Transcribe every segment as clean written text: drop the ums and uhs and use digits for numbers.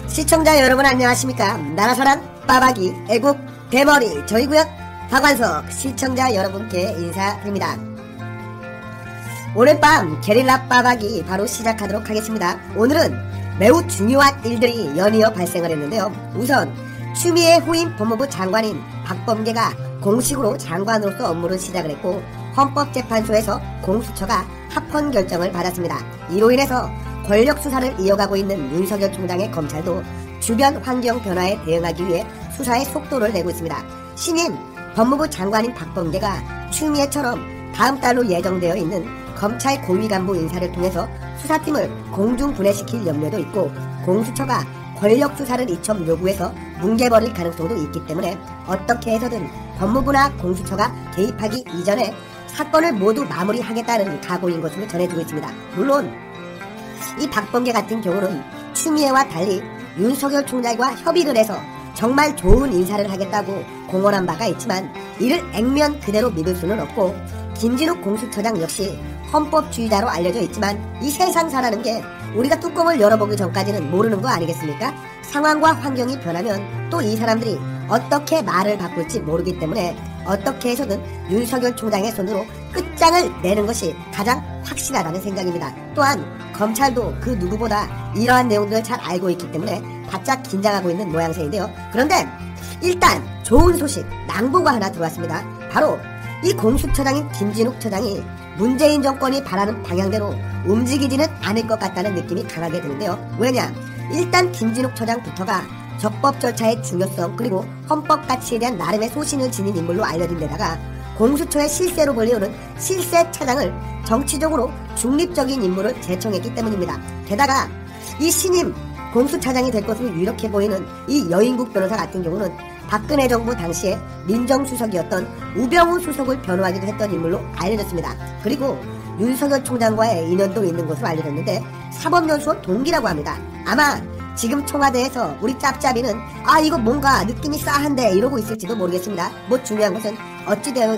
시청자 여러분 안녕하십니까. 나라사랑 빠박이 애국 대머리 저희구역 박완석 시청자 여러분께 인사드립니다. 오늘 밤 게릴라 빠박이 바로 시작하도록 하겠습니다. 오늘은 매우 중요한 일들이 연이어 발생을 했는데요. 우선 추미애 후임 법무부 장관인 박범계가 공식으로 장관으로서 업무를 시작을 했고, 헌법재판소에서 공수처가 합헌 결정을 받았습니다. 이로 인해서 권력 수사를 이어가고 있는 윤석열 총장의 검찰도 주변 환경 변화에 대응하기 위해 수사의 속도를 내고 있습니다. 신임 법무부 장관인 박범계가 추미애처럼 다음 달로 예정되어 있는 검찰 고위 간부 인사를 통해서 수사팀을 공중 분해시킬 염려도 있고, 공수처가 권력 수사를 이첩 요구해서 뭉개버릴 가능성도 있기 때문에 어떻게 해서든 법무부나 공수처가 개입하기 이전에 사건을 모두 마무리하겠다는 각오인 것으로 전해지고 있습니다. 물론 이 박범계 같은 경우는 추미애와 달리 윤석열 총장과 협의를 해서 정말 좋은 인사를 하겠다고 공언한 바가 있지만, 이를 액면 그대로 믿을 수는 없고, 김진욱 공수처장 역시 헌법주의자로 알려져 있지만 이 세상사라는 게 우리가 뚜껑을 열어보기 전까지는 모르는 거 아니겠습니까? 상황과 환경이 변하면 또 이 사람들이 어떻게 말을 바꿀지 모르기 때문에 어떻게 해서든 윤석열 총장의 손으로 끝장을 내는 것이 가장 확실하다는 생각입니다. 또한 검찰도 그 누구보다 이러한 내용들을 잘 알고 있기 때문에 바짝 긴장하고 있는 모양새인데요. 그런데 일단 좋은 소식, 낭보가 하나 들어왔습니다. 바로 이 공수처장인 김진욱 처장이 문재인 정권이 바라는 방향대로 움직이지는 않을 것 같다는 느낌이 강하게 드는데요. 왜냐? 일단 김진욱 처장부터가 적법 절차의 중요성, 그리고 헌법 가치에 대한 나름의 소신을 지닌 인물로 알려진 데다가 공수처의 실세로 불리우는 실세 차장을 정치적으로 중립적인 인물을 제청했기 때문입니다. 게다가 이 신임 공수처장이 될 것으로 유력해 보이는 이 여인국 변호사 같은 경우는 박근혜 정부 당시에 민정수석이었던 우병우 수석을 변호하기도 했던 인물로 알려졌습니다. 그리고 윤석열 총장과의 인연도 있는 것으로 알려졌는데 사법연수원 동기라고 합니다. 아마 지금 청와대에서 우리 짭짭이는 이거 뭔가 느낌이 싸한데 이러고 있을지도 모르겠습니다. 뭐 중요한 것은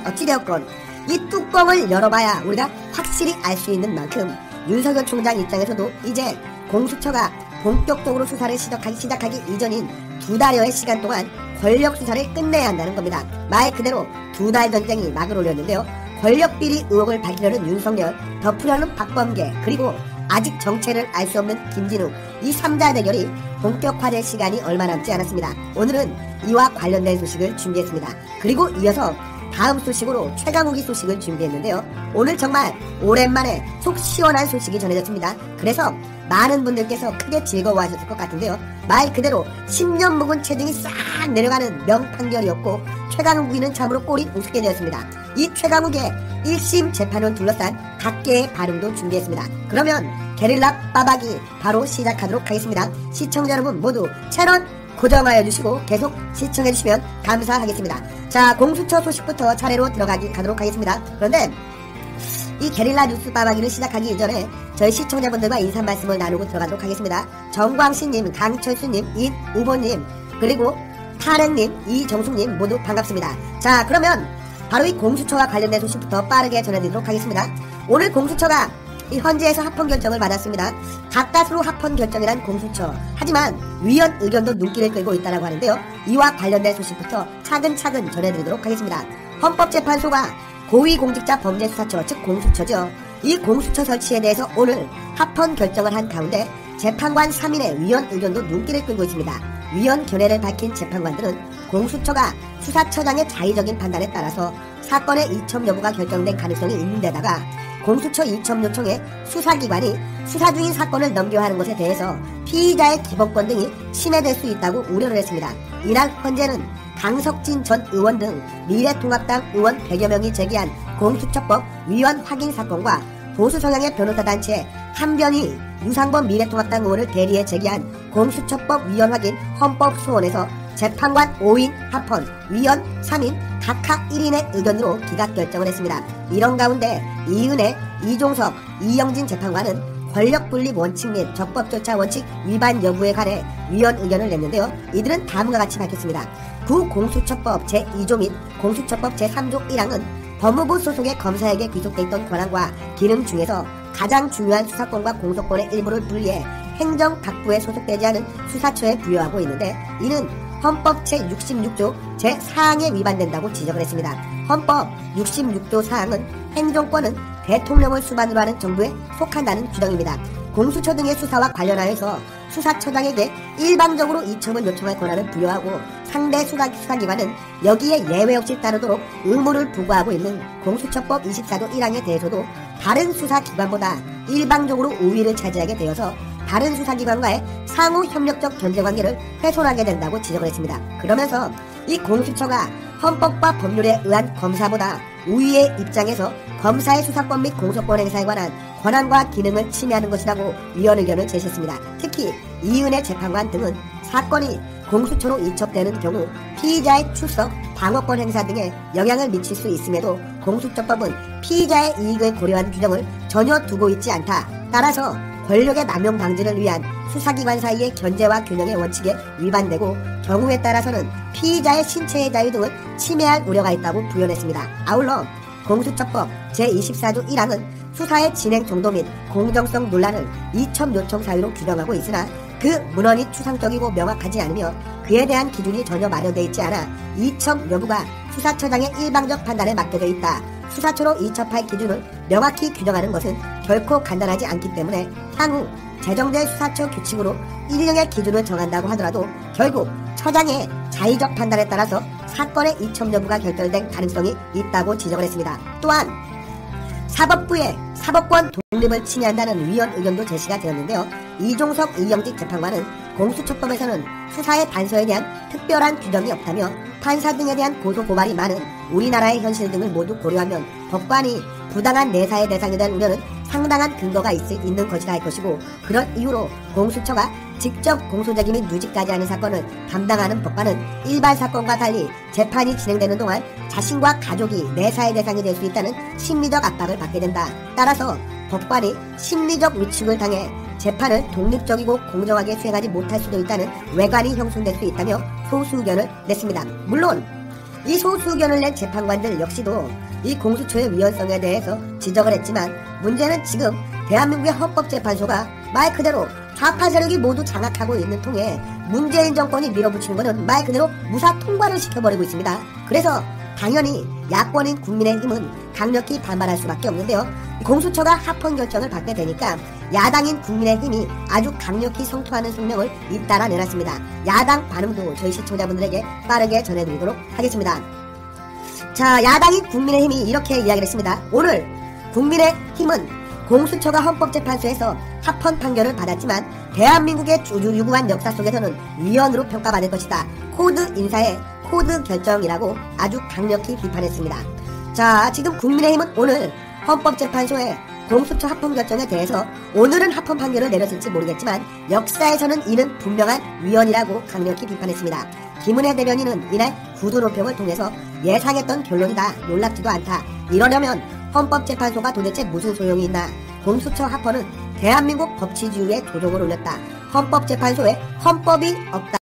어찌되었건 이 뚜껑을 열어봐야 우리가 확실히 알 수 있는 만큼 윤석열 총장 입장에서도 이제 공수처가 본격적으로 수사를 시작하기 이전인 2달여의 시간 동안 권력 수사를 끝내야 한다는 겁니다. 말 그대로 2달 전쟁이 막을 올렸는데요. 권력 비리 의혹을 밝히려는 윤석열, 덮으려는 박범계, 그리고 아직 정체를 알 수 없는 김진욱, 이 3자 대결이 본격화될 시간이 얼마 남지 않았습니다. 오늘은 이와 관련된 소식을 준비했습니다. 그리고 이어서 다음 소식으로 최강욱이 소식을 준비했는데요. 오늘 정말 오랜만에 속 시원한 소식이 전해졌습니다. 그래서 많은 분들께서 크게 즐거워하셨을 것 같은데요. 말 그대로 10년 묵은 체중이 싹 내려가는 명판결이었고, 최강욱이는 참으로 꼴이 우습게 되었습니다. 이 최강욱의 1심 재판을 둘러싼 각계의 발언도 준비했습니다. 그러면 게릴라 빠박이 바로 시작하도록 하겠습니다. 시청자 여러분 모두 채널 고정하여 주시고 계속 시청해 주시면 감사하겠습니다. 자, 공수처 소식부터 차례로 가도록 하겠습니다. 그런데 이 게릴라 뉴스 빠박이를 시작하기 이전에 저희 시청자분들과 인사 말씀을 나누고 들어가도록 하겠습니다. 정광신님, 강철수님, 이우보님, 그리고 타랭님, 이정숙님 모두 반갑습니다. 자, 그러면 바로 이 공수처와 관련된 소식부터 빠르게 전해드리도록 하겠습니다. 오늘 공수처가 이 헌재에서 합헌 결정을 받았습니다. 가까스로 합헌 결정이란 공수처. 하지만 위원 의견도 눈길을 끌고 있다고 하는데요. 이와 관련된 소식부터 차근차근 전해드리도록 하겠습니다. 헌법재판소가 고위공직자범죄수사처, 즉 공수처죠. 이 공수처 설치에 대해서 오늘 합헌 결정을 한 가운데 재판관 3인의 위원 의견도 눈길을 끌고 있습니다. 위원 견해를 밝힌 재판관들은 공수처가 수사처장의 자의적인 판단에 따라서 사건의 이첩 여부가 결정된 가능성이 있는 데다가 공수처 이첩 요청에 수사기관이 수사 중인 사건을 넘겨야 하는 것에 대해서 피의자의 기본권 등이 침해될 수 있다고 우려를 했습니다. 이날 헌재는 강석진 전 의원 등 미래통합당 의원 100여 명이 제기한 공수처법 위헌 확인 사건과 보수 성향의 변호사 단체 한변희 유상범 미래통합당 의원을 대리해 제기한 공수처법 위헌 확인 헌법 소원에서 재판관 5인 합헌, 위원 3인 각각 1인의 의견으로 기각 결정을 했습니다. 이런 가운데 이은혜, 이종석, 이영진 재판관은 권력분리 원칙 및 적법절차 원칙 위반 여부에 관해 위헌 의견을 냈는데요. 이들은 다음과 같이 밝혔습니다. 구공수처법 제2조 및 공수처법 제3조 1항은 법무부 소속의 검사에게 귀속돼 있던 권한과 기능 중에서 가장 중요한 수사권과 공소권의 일부를 분리해 행정각부에 소속되지 않은 수사처에 부여하고 있는데 이는 헌법 제66조 제4항에 위반된다고 지적을 했습니다. 헌법 66조 4항은 행정권은 대통령을 수반으로 하는 정부에 속한다는 규정입니다. 공수처 등의 수사와 관련하여서 수사처장에게 일방적으로 이첩을 요청할 권한을 부여하고 상대 수사기관은 여기에 예외 없이 따르도록 의무를 부과하고 있는 공수처법 24조 1항에 대해서도 다른 수사기관보다 일방적으로 우위를 차지하게 되어서 다른 수사기관과의 상호 협력적 견제관계를 훼손하게 된다고 지적을 했습니다. 그러면서 이 공수처가 헌법과 법률에 의한 검사보다 우위의 입장에서 검사의 수사권 및 공소권 행사에 관한 권한과 기능을 침해하는 것이라고 위헌 의견을 제시했습니다. 특히 이은혜 재판관 등은 사건이 공수처로 이첩되는 경우 피의자의 출석, 방어권 행사 등에 영향을 미칠 수 있음에도 공수처법은 피의자의 이익을 고려한 규정을 전혀 두고 있지 않다. 따라서 권력의 남용 방지를 위한 수사기관 사이의 견제와 균형의 원칙에 위반되고 경우에 따라서는 피의자의 신체의 자유 등을 침해할 우려가 있다고 부연했습니다. 아울러 공수처법 제24조 1항은 수사의 진행 정도 및 공정성 논란을 이첩 요청 사유로 규정하고 있으나 그 문헌이 추상적이고 명확하지 않으며 그에 대한 기준이 전혀 마련되어 있지 않아 이첩 여부가 수사처장의 일방적 판단에 맡겨져 있다. 수사처로 이첩할 기준을 명확히 규정하는 것은 결코 간단하지 않기 때문에 향후 제정될 수사처 규칙으로 일정의 기준을 정한다고 하더라도 결국 처장의 자의적 판단에 따라서 사건의 이첩 여부가 결정될 가능성이 있다고 지적을 했습니다. 또한 사법부의 사법권 독립을 침해한다는 위헌 의견도 제시가 되었는데요. 이종석, 이영직 재판관은 공수처법에서는 수사의 단서에 대한 특별한 규정이 없다며 판사 등에 대한 고소 고발이 많은 우리나라의 현실 등을 모두 고려하면 법관이 부당한 내사의 대상이 될 우려는 상당한 근거가 있는 것이라 할 것이고 그런 이유로 공수처가 직접 공소제기 및 누지까지 하는 사건을 담당하는 법관은 일반 사건과 달리 재판이 진행되는 동안 자신과 가족이 내사의 대상이 될 수 있다는 심리적 압박을 받게 된다. 따라서 법관이 심리적 위축을 당해 재판을 독립적이고 공정하게 수행하지 못할 수도 있다는 외관이 형성될 수 있다며 소수 의견을 냈습니다. 물론 이 소수 의견을 낸 재판관들 역시도 이 공수처의 위헌성에 대해서 지적을 했지만 문제는 지금 대한민국의 헌법재판소가 말 그대로 좌파 세력이 모두 장악하고 있는 통에 문재인 정권이 밀어붙이는 것은 말 그대로 무사 통과를 시켜버리고 있습니다. 그래서 당연히 야권인 국민의힘은 강력히 반발할 수밖에 없는데요. 공수처가 합헌 결정을 받게 되니까 야당인 국민의힘이 아주 강력히 성토하는 성명을 잇따라 내놨습니다. 야당 반응도 저희 시청자분들에게 빠르게 전해드리도록 하겠습니다. 자, 야당인 국민의힘이 이렇게 이야기를 했습니다. 오늘 국민의힘은 공수처가 헌법재판소에서 합헌 판결을 받았지만 대한민국의 유구한 역사 속에서는 위헌으로 평가받을 것이다. 코드 인사의 코드 결정이라고 아주 강력히 비판했습니다. 자, 지금 국민의힘은 오늘 헌법재판소의 공수처 합헌 결정에 대해서 오늘은 합헌 판결을 내렸을지 모르겠지만 역사에서는 이는 분명한 위헌이라고 강력히 비판했습니다. 김은혜 대변인은 이날 구두 논평을 통해서 예상했던 결론이다. 놀랍지도 않다. 이러려면 헌법재판소가 도대체 무슨 소용이 있나. 공수처 합헌은 대한민국 법치주의의 조종을 올렸다. 헌법재판소에 헌법이 없다.